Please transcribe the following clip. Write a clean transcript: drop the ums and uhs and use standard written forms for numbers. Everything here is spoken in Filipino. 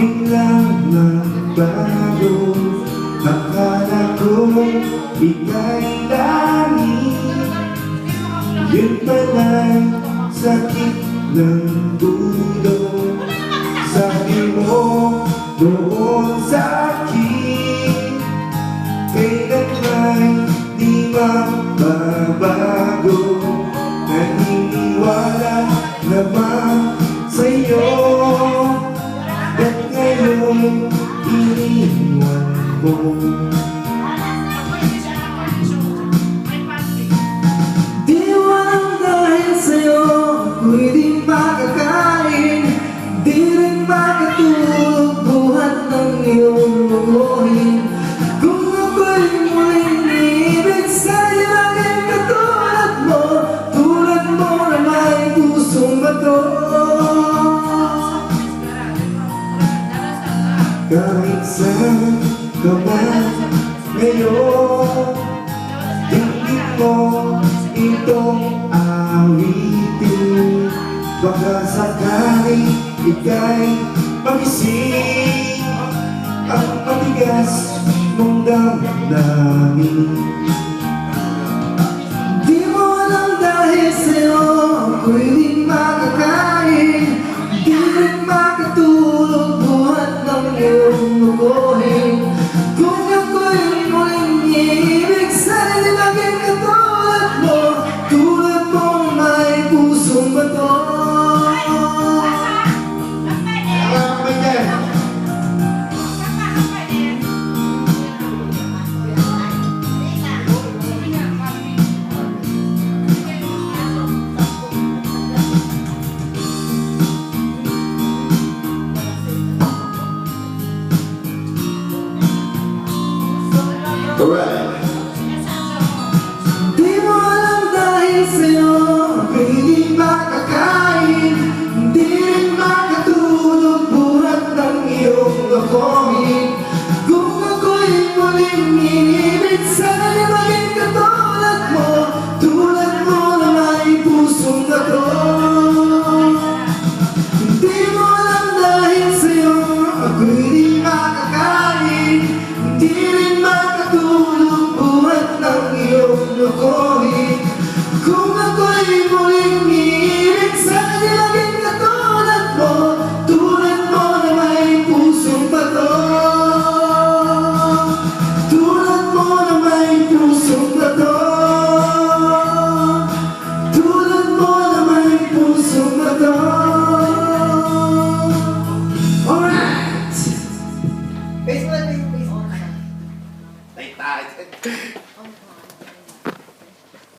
biglang nagbago. Akala ko ika'y langit, yun pala'y sakit ng ulo. Sabi mo noon sa'kin, kailan ba'y di magbabago? Naniniwala naman sa'yo, at ngayon iniwan mo. Di walang dahil sa'yo, ako'y di makakain, di rin makatulog buhat ng iyong lukuhin. Kung ako'y muling iibig sa'yo, laging katulad mo, tulad mo na may pusong bato. Kahit saan ka man ngayon, hindi mo itong awitin. Baka sakali ika'y magising ang matigas mong damdamin. Di mo alam dahil sa'yo, ako'y di makakain, di rin makatulog buhat ng iyong lukuhin. Kung ako'y muling iibig sa'yo, laging katulad mo, tulad mo may pusong bato. Alright. Di mo alam dahil sa'yo, ako'y di makakain, di rin makatulog buhat ng iyong lukuhin. Kung ako'y muling iibig sa'yo, maging katulad mo, tulad mo na may pusong bato. Di mo alam dahil sa'yo, ako'y di makakain, di rin makatulog buhat ng iyong lukuhin. Kung ako'y muling iibig sa'yo, laging katulad mo, tulad mo na may pusong bato. Tulad mo na may pusong bato. Tulad mo na may pusong bato. Alright! Face mo lang, face mo. Tay-tay.